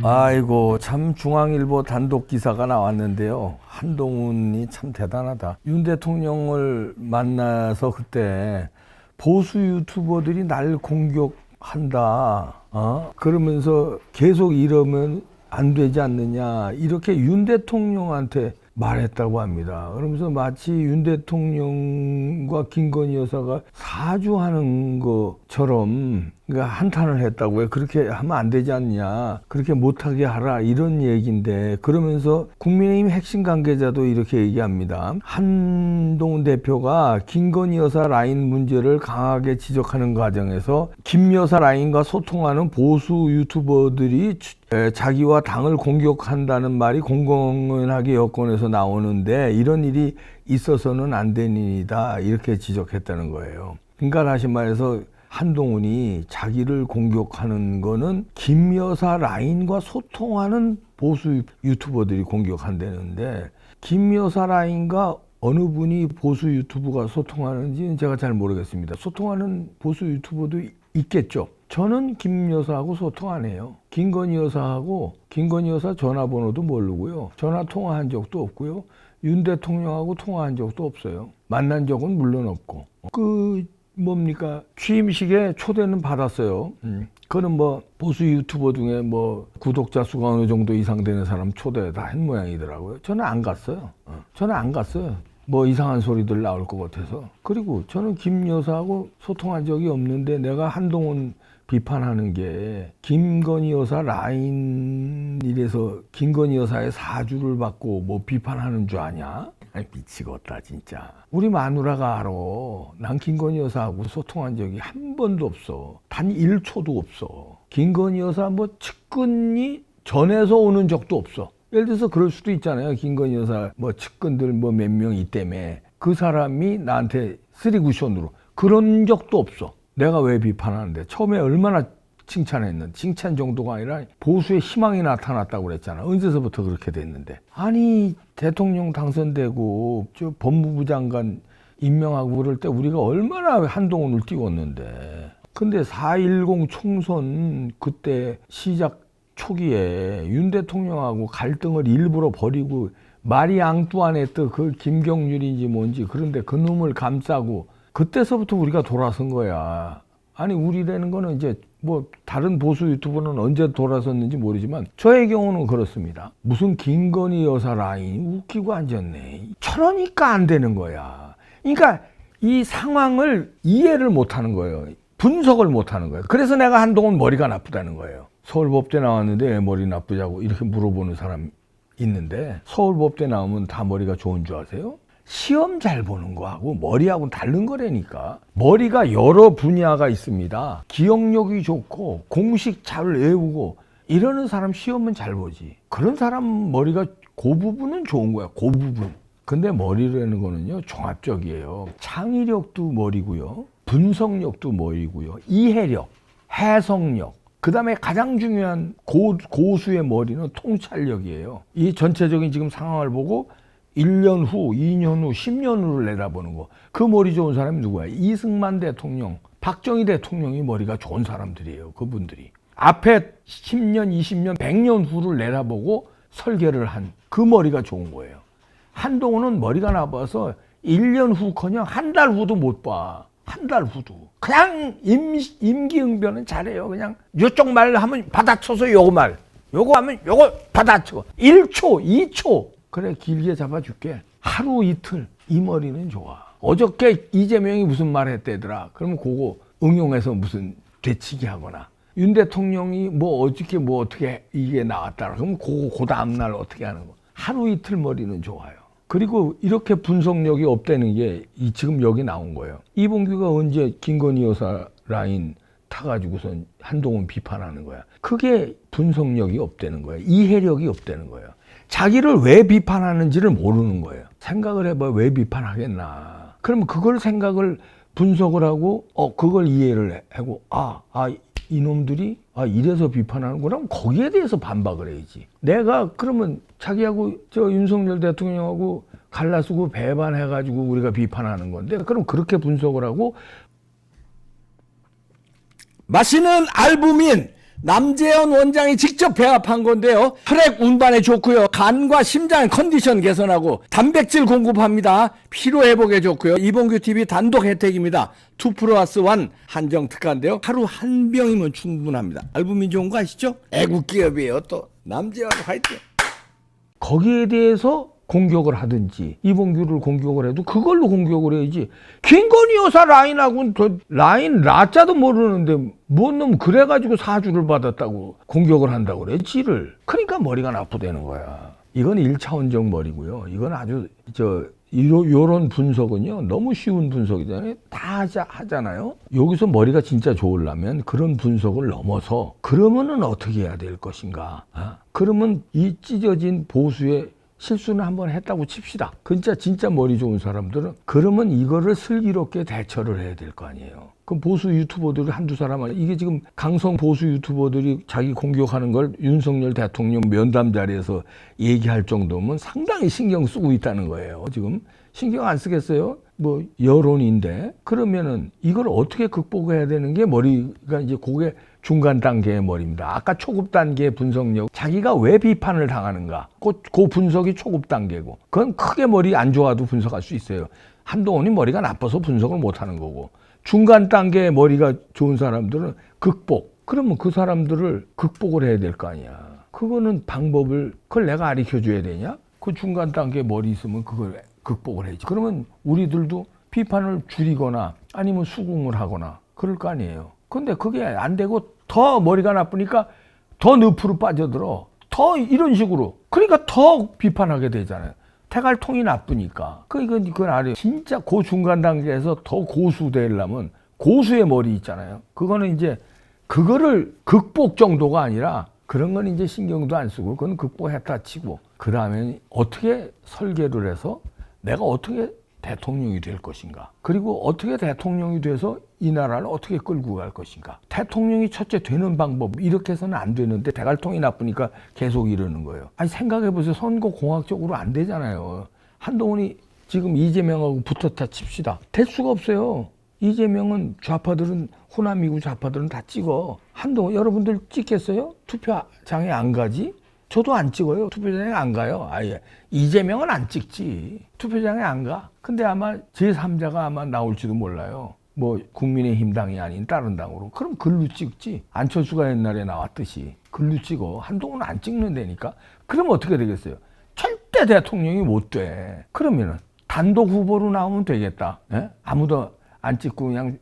아이고, 참 중앙일보 단독 기사가 나왔는데요. 한동훈이 참 대단하다. 윤 대통령을 만나서 그때 보수 유튜버들이 날 공격한다. 그러면서 계속 이러면 안 되지 않느냐. 이렇게 윤 대통령한테 말했다고 합니다. 그러면서 마치 윤 대통령과 김건희 여사가 사주하는 것처럼 그러니까 한탄을 했다고요. 그렇게 하면 안 되지 않냐. 그렇게 못하게 하라. 이런 얘기인데 그러면서 국민의힘 핵심 관계자도 이렇게 얘기합니다. 한동훈 대표가 김건희 여사 라인 문제를 강하게 지적하는 과정에서 김 여사 라인과 소통하는 보수 유튜버들이 자기와 당을 공격한다는 말이 공공연하게 여권에서 나오는데 이런 일이 있어서는 안 되는 일이다. 이렇게 지적했다는 거예요. 그러니까 다시 말해서 한동훈이 자기를 공격하는 거는 김 여사 라인과 소통하는 보수 유튜버들이 공격한다는데 김 여사 라인과 어느 분이 보수 유튜브가 소통하는지는 제가 잘 모르겠습니다. 소통하는 보수 유튜버도 있겠죠. 저는 김 여사하고 소통 안 해요. 김건희 여사 전화번호도 모르고요. 전화 통화한 적도 없고요. 윤 대통령하고 통화한 적도 없어요. 만난 적은 물론 없고. 취임식에 초대는 받았어요. 그거는 뭐 보수 유튜버 중에 뭐 구독자 수가 어느 정도 이상 되는 사람 초대 다 한 모양이더라고요. 저는 안 갔어요. 뭐 이상한 소리들 나올 것 같아서. 그리고 저는 김 여사하고 소통한 적이 없는데 내가 한동훈 비판하는 게 김건희 여사 라인 이래서 김건희 여사의 사주를 받고 뭐 비판하는 줄 아냐? 미치겠다 진짜. 우리 마누라가 알아. 난 김건희 여사하고 소통한 적이 한 번도 없어. 단 1초도 없어. 김건희 여사 뭐 측근이 전해서 오는 적도 없어. 예를 들어서 그럴 수도 있잖아요. 김건희 여사 뭐 측근들 뭐 몇 명 있다며 그 사람이 나한테 쓰리쿠션으로 그런 적도 없어. 내가 왜 비판하는데 처음에 얼마나 칭찬했는데 칭찬 정도가 아니라 보수의 희망이 나타났다고 그랬잖아. 언제서부터 그렇게 됐는데. 아니 대통령 당선되고 저 법무부 장관 임명하고 그럴 때 우리가 얼마나 한동훈을 띄웠는데. 근데 4.10 총선 그때 시작 초기에 윤 대통령하고 갈등을 일부러 버리고 말이 앙뚜안했던 그 김경률인지 뭔지 그런데 그 놈을 감싸고 그때서부터 우리가 돌아선 거야. 아니 우리라는 거는 이제 뭐 다른 보수 유튜버는 언제 돌아섰는지 모르지만 저의 경우는 그렇습니다. 무슨 김건희 여사 라인 웃기고 앉았네. 저러니까 안 되는 거야. 그러니까 이 상황을 이해를 못하는 거예요. 분석을 못하는 거예요. 그래서 내가 한동훈 머리가 나쁘다는 거예요. 서울법대 나왔는데 왜 머리 나쁘냐고 이렇게 물어보는 사람 있는데 서울법대 나오면 다 머리가 좋은 줄 아세요? 시험 잘 보는 거하고 머리하고는 다른 거라니까. 머리가 여러 분야가 있습니다. 기억력이 좋고 공식 잘 외우고 이러는 사람 시험은 잘 보지. 그런 사람 머리가 그 부분은 좋은 거야. 그 부분. 근데 머리라는 거는요 종합적이에요. 창의력도 머리고요. 분석력도 머리고요. 이해력, 해석력. 그 다음에 가장 중요한 고수의 머리는 통찰력이에요. 이 전체적인 지금 상황을 보고 1년 후, 2년 후, 10년 후를 내다보는 거. 그 머리 좋은 사람이 누구야? 이승만 대통령, 박정희 대통령이 머리가 좋은 사람들이에요. 그분들이. 앞에 10년, 20년, 100년 후를 내다보고 설계를 한 그 머리가 좋은 거예요. 한동훈은 머리가 나빠서 1년 후커녕 한 달 후도 못 봐. 한 달 후도. 그냥 임기응변은 잘해요. 그냥 요쪽 말 하면 받아쳐서 요거 말. 요거 하면 요거 받아쳐. 1초, 2초. 그래 길게 잡아줄게. 하루 이틀 이 머리는 좋아. 어저께 이재명이 무슨 말 했대더라. 그러면 그거 응용해서 무슨 되치기 하거나 윤 대통령이 뭐 어저께 뭐 어떻게 이게 나왔더라. 그러면 그거 그 다음날 어떻게 하는 거. 하루 이틀 머리는 좋아요. 그리고 이렇게 분석력이 없다는 게 지금 여기 나온 거예요. 이봉규가 언제 김건희 여사 라인 타가지고선 한동훈 비판하는 거야. 그게 분석력이 없다는 거예요. 이해력이 없다는 거예요. 자기를 왜 비판하는지를 모르는 거예요. 생각을 해봐. 왜 비판하겠나. 그러면 그걸 생각을 분석을 하고 그걸 이해를 하고 이놈들이 이래서 비판하는구나. 그럼 거기에 대해서 반박을 해야지. 내가 그러면 자기하고 저 윤석열 대통령하고 갈라쓰고 배반해가지고 우리가 비판하는 건데 그럼 그렇게 분석을 하고 마시는 알부민 남재현 원장이 직접 배합한 건데요. 혈액 운반에 좋고요. 간과 심장 컨디션 개선하고 단백질 공급합니다. 피로 회복에 좋고요. 이봉규 TV 단독 혜택입니다. 2+1 한정 특가인데요. 하루 한 병이면 충분합니다. 알부민 좋은 거 아시죠? 애국 기업이에요. 또 남재현 화이팅. 거기에 대해서 공격을 하든지 이봉규를 공격을 해도 그걸로 공격을 해야지. 김건희 여사 라인하고는 라인 라자도 모르는데 뭔 놈 그래가지고 사주를 받았다고 공격을 한다고 그래 지를. 그러니까 머리가 나쁘다는 거야. 이건 1차원적 머리고요. 이건 아주 요런 분석은요 너무 쉬운 분석이잖아요. 다 하잖아요. 여기서 머리가 진짜 좋으려면 그런 분석을 넘어서 그러면은 어떻게 해야 될 것인가. 그러면 이 찢어진 보수의 실수는 한번 했다고 칩시다. 진짜 머리 좋은 사람들은 그러면 이거를 슬기롭게 대처를 해야 될 거 아니에요. 그럼 보수 유튜버들이 한두 사람 아니야. 이게 지금 강성 보수 유튜버들이 자기 공격하는 걸 윤석열 대통령 면담 자리에서 얘기할 정도면 상당히 신경 쓰고 있다는 거예요. 지금 신경 안 쓰겠어요? 뭐 여론인데. 그러면은 이걸 어떻게 극복해야 되는 게 머리가 이제 그게 중간 단계의 머리입니다. 아까 초급 단계의 분석력, 자기가 왜 비판을 당하는가, 그 분석이 초급 단계고, 그건 크게 머리 안 좋아도 분석할 수 있어요. 한동훈이 머리가 나빠서 분석을 못 하는 거고, 중간 단계의 머리가 좋은 사람들은 극복. 그러면 그 사람들을 극복을 해야 될 거 아니야. 그거는 방법을, 그걸 내가 가르쳐 줘야 되냐? 그 중간 단계의 머리 있으면 그걸 극복을 해야지. 그러면 우리들도 비판을 줄이거나 아니면 수긍을 하거나 그럴 거 아니에요. 근데 그게 안 되고 더 머리가 나쁘니까 더 늪으로 빠져들어. 더 이런 식으로. 그러니까 더 비판하게 되잖아요. 태갈통이 나쁘니까. 그건 알아요. 진짜 그 중간 단계에서 더 고수 되려면 고수의 머리 있잖아요. 그거는 이제 그거를 극복 정도가 아니라 그런 건 이제 신경도 안 쓰고 그건 극복했다 치고 그 다음에 어떻게 설계를 해서 내가 어떻게 대통령이 될 것인가. 그리고 어떻게 대통령이 돼서 이 나라를 어떻게 끌고 갈 것인가. 대통령이 첫째 되는 방법 이렇게 해서는 안 되는데 대갈통이 나쁘니까 계속 이러는 거예요. 아니 생각해보세요. 선거 공학적으로 안 되잖아요. 한동훈이 지금 이재명하고 붙었다 칩시다. 될 수가 없어요. 이재명은 좌파들은 호남이고 좌파들은 다 찍어. 한동훈 여러분들 찍겠어요? 투표장에 안 가지? 저도 안 찍어요. 투표장에 안 가요. 아예. 이재명은 안 찍지. 투표장에 안 가. 근데 아마 제3자가 아마 나올지도 몰라요. 뭐 국민의힘 당이 아닌 다른 당으로. 그럼 글로 찍지. 안철수가 옛날에 나왔듯이 글로 찍어. 한동훈은 안 찍는다니까. 그럼 어떻게 되겠어요? 절대 대통령이 못 돼. 그러면은 단독 후보로 나오면 되겠다. 예? 아무도 안 찍고 그냥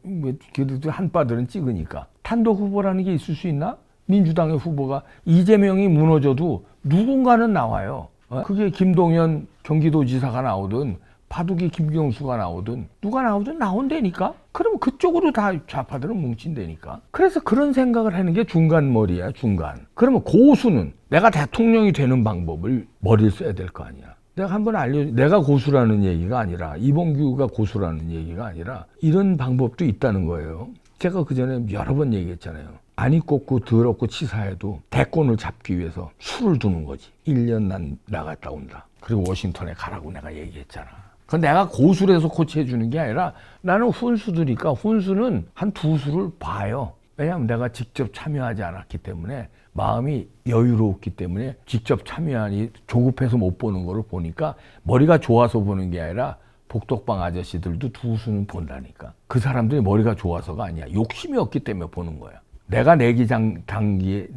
그래도 한빠들은 찍으니까. 단독 후보라는 게 있을 수 있나? 민주당의 후보가 이재명이 무너져도 누군가는 나와요. 그게 김동연 경기도지사가 나오든 바둑이 김경수가 나오든 누가 나오든 나온다니까. 그러면 그쪽으로 다 좌파들은 뭉친다니까. 그래서 그런 생각을 하는 게 중간머리야. 중간. 그러면 고수는 내가 대통령이 되는 방법을 머리를 써야 될 거 아니야. 내가 한번 내가 고수라는 얘기가 아니라 이봉규가 고수라는 얘기가 아니라 이런 방법도 있다는 거예요. 제가 그전에 여러 번 얘기했잖아요. 안이 꽂고 더럽고 치사해도 대권을 잡기 위해서 술을 두는 거지. 1년 난 나갔다 온다. 그리고 워싱턴에 가라고 내가 얘기했잖아. 그건 내가 고수를 해서 코치해주는 게 아니라 나는 훈수들이니까 훈수는 한 두 수를 봐요. 왜냐하면 내가 직접 참여하지 않았기 때문에 마음이 여유롭기 때문에 직접 참여하니 조급해서 못 보는 거를 보니까 머리가 좋아서 보는 게 아니라 복덕방 아저씨들도 두 수는 본다니까. 그 사람들이 머리가 좋아서가 아니야. 욕심이 없기 때문에 보는 거야. 내가 내기장기에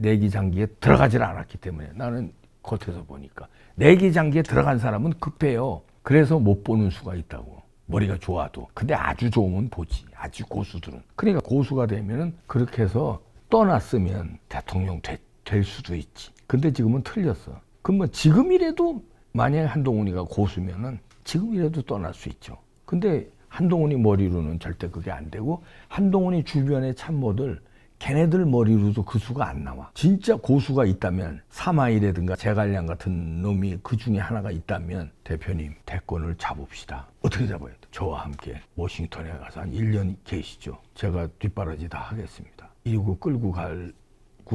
들어가질 않았기 때문에 나는 겉에서 보니까. 내기장기에 들어간 사람은 급해요. 그래서 못 보는 수가 있다고. 머리가 좋아도. 근데 아주 좋으면 보지. 아주 고수들은. 그러니까 고수가 되면은 그렇게 해서 떠났으면 대통령 될 수도 있지. 근데 지금은 틀렸어. 그럼 뭐 지금이라도 만약에 한동훈이가 고수면은 지금이라도 떠날 수 있죠. 근데 한동훈이 머리로는 절대 그게 안 되고 한동훈이 주변의 참모들 걔네들 머리로도 그 수가 안 나와. 진짜 고수가 있다면 사마이라든가 제갈량 같은 놈이 그 중에 하나가 있다면 대표님 대권을 잡읍시다. 어떻게 잡아야 돼? 저와 함께 워싱턴에 가서 한 1년 계시죠. 제가 뒷바라지 다 하겠습니다. 이러고 끌고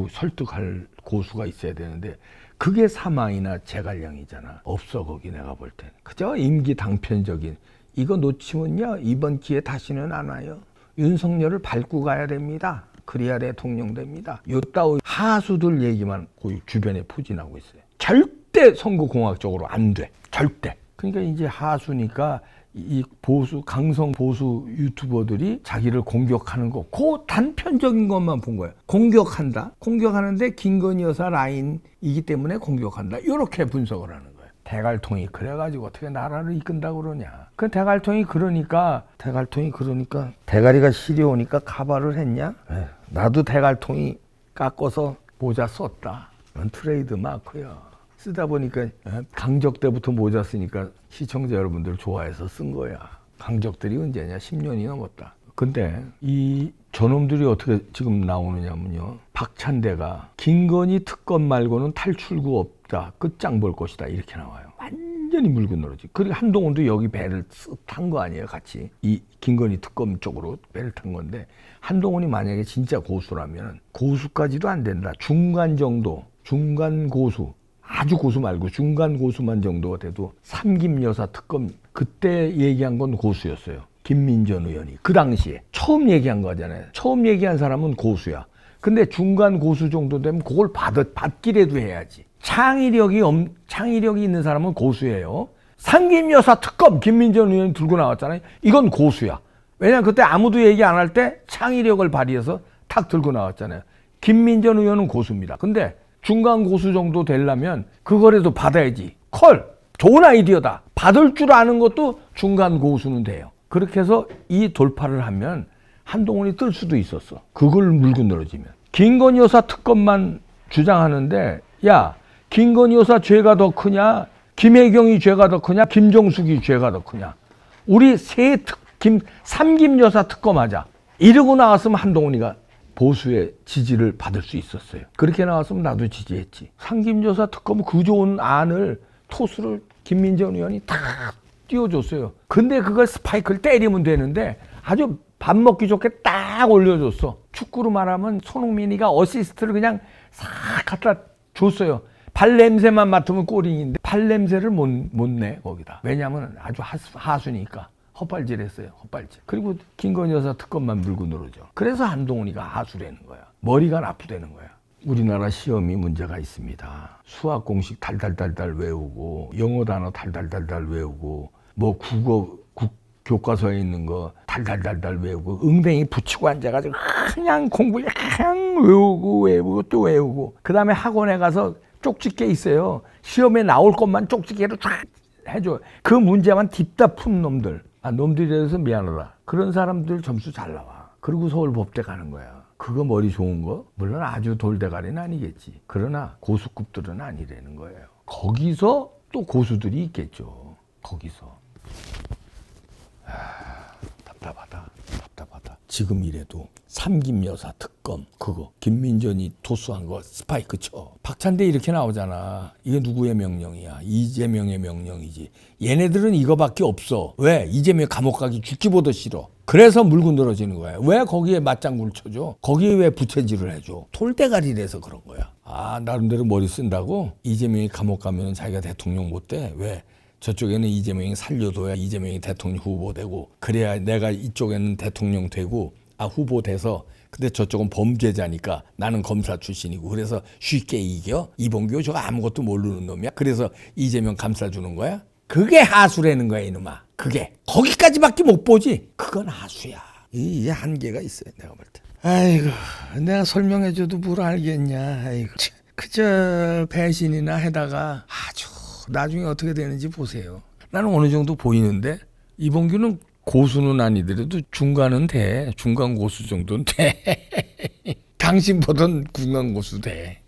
설득할 고수가 있어야 되는데 그게 사마이나 제갈량이잖아. 없어 거기 내가 볼 땐. 그저 임기 당편적인 이거 놓치면요 이번 기회 다시는 안 와요. 윤석열을 밟고 가야 됩니다. 그래야 대통령 됩니다. 요따위 하수들 얘기만 그 주변에 포진하고 있어요. 절대 선거공학적으로 안 돼. 절대. 그러니까 이제 하수니까 이 보수, 강성 보수 유튜버들이 자기를 공격하는 거, 그 단편적인 것만 본 거예요. 공격한다. 공격하는데 김건희 여사 라인이기 때문에 공격한다. 이렇게 분석을 하는 거예요. 대갈통이 그래가지고 어떻게 나라를 이끈다고 그러냐. 그 대갈통이 그러니까 대가리가 시려우니까 가발을 했냐? 나도 대갈통이 깎아서 모자 썼다. 그건 트레이드 마크야. 쓰다 보니까 강적 때부터 모자 쓰니까 시청자 여러분들 좋아해서 쓴 거야. 강적들이 언제냐? 10년이 넘었다. 근데 이 저놈들이 어떻게 지금 나오느냐면요. 박찬대가 김건희 특검 말고는 탈출구 없다. 끝장 볼 것이다. 이렇게 나와요. 완전히 묽은 노릇이. 그리고 한동훈도 여기 배를 탄 거 아니에요. 같이. 이 김건희 특검 쪽으로 배를 탄 건데 한동훈이 만약에 진짜 고수라면 고수까지도 안 된다. 중간 정도. 중간 고수. 아주 고수 말고 중간 고수만 정도가 돼도 삼김여사 특검 그때 얘기한 건 고수였어요. 김민전 의원이 그 당시에 처음 얘기한 거잖아요. 처음 얘기한 사람은 고수야. 근데 중간 고수 정도 되면 그걸 받기라도 해야지. 창의력이 있는 사람은 고수예요. 삼김여사 특검 김민전 의원이 들고 나왔잖아요. 이건 고수야. 왜냐면 그때 아무도 얘기 안 할 때 창의력을 발휘해서 탁 들고 나왔잖아요. 김민전 의원은 고수입니다. 근데 중간 고수 정도 되려면 그거라도 받아야지. 좋은 아이디어다. 받을 줄 아는 것도 중간 고수는 돼요. 그렇게 해서 이 돌파를 하면 한동훈이 뜰 수도 있었어. 그걸 물고 늘어지면. 김건희 여사 특검만 주장하는데 야, 김건희 여사 죄가 더 크냐? 김혜경이 죄가 더 크냐? 김정숙이 죄가 더 크냐? 우리 삼김 여사 특검하자. 이러고 나왔으면 한동훈이가 보수의 지지를 받을 수 있었어요. 그렇게 나왔으면 나도 지지했지. 삼김여사 특검 그 좋은 안을 토수를 김민전 의원이 다 띄워줬어요. 근데 그걸 스파이크를 때리면 되는데 아주 밥 먹기 좋게 딱 올려줬어. 축구로 말하면 손흥민이가 어시스트를 그냥 싹 갖다 줬어요. 발냄새만 맡으면 골인인데 발냄새를 못 내 거기다. 왜냐하면 아주 하수니까. 헛발질했어요. 헛발질. 그리고 김건희 여사 특검만 물고 늘어져. 그래서 한동훈이가 하수라는 거야. 머리가 나쁘다는 거야. 우리나라 시험이 문제가 있습니다. 수학 공식 달달달달 외우고 영어 단어 달달달달 외우고 뭐 국어 교과서에 있는 거 달달달달 외우고 응댕이 붙이고 앉아가지고 그냥 공부 그냥 외우고 또 외우고 그 다음에 학원에 가서 쪽집게 있어요. 시험에 나올 것만 쪽집게로 쫙 해줘. 그 문제만 딥다 푼 놈들. 놈들이라서 미안하다. 그런 사람들 점수 잘 나와. 그리고 서울법대 가는 거야. 그거 머리 좋은 거? 물론 아주 돌대가리는 아니겠지. 그러나 고수급들은 아니라는 거예요. 거기서 또 고수들이 있겠죠. 거기서. 답답하다. 지금 이래도 삼김여사 특검 그거 김민전이 토수한 거 스파이크 쳐. 박찬대 이렇게 나오잖아. 이게 누구의 명령이야? 이재명의 명령이지. 얘네들은 이거밖에 없어. 왜? 이재명 감옥 가기 죽기보다 싫어. 그래서 물고 늘어지는 거야. 왜 거기에 맞장구를 쳐줘? 거기에 왜 부채질을 해줘? 돌대가리라서 그런 거야. 나름대로 머리 쓴다고? 이재명이 감옥 가면 자기가 대통령 못 돼? 왜? 저쪽에는 이재명이 살려둬야 이재명이 대통령 후보 되고 그래야 내가 이쪽에는 대통령 되고 후보 돼서 근데 저쪽은 범죄자니까 나는 검사 출신이고 그래서 쉽게 이겨? 이봉규 저거 아무것도 모르는 놈이야? 그래서 이재명 감싸주는 거야? 그게 하수라는 거야 이놈아. 그게 거기까지밖에 못 보지. 그건 하수야. 이 한계가 있어요 내가 볼 때. 아이고 내가 설명해줘도 뭘 알겠냐. 아이고 그저 배신이나 해다가 아주 나중에 어떻게 되는지 보세요. 나는 어느 정도 보이는데 이봉규는 고수는 아니더라도 중간은 돼. 중간 고수 정도는 돼. 당신 보던 중간 고수 돼.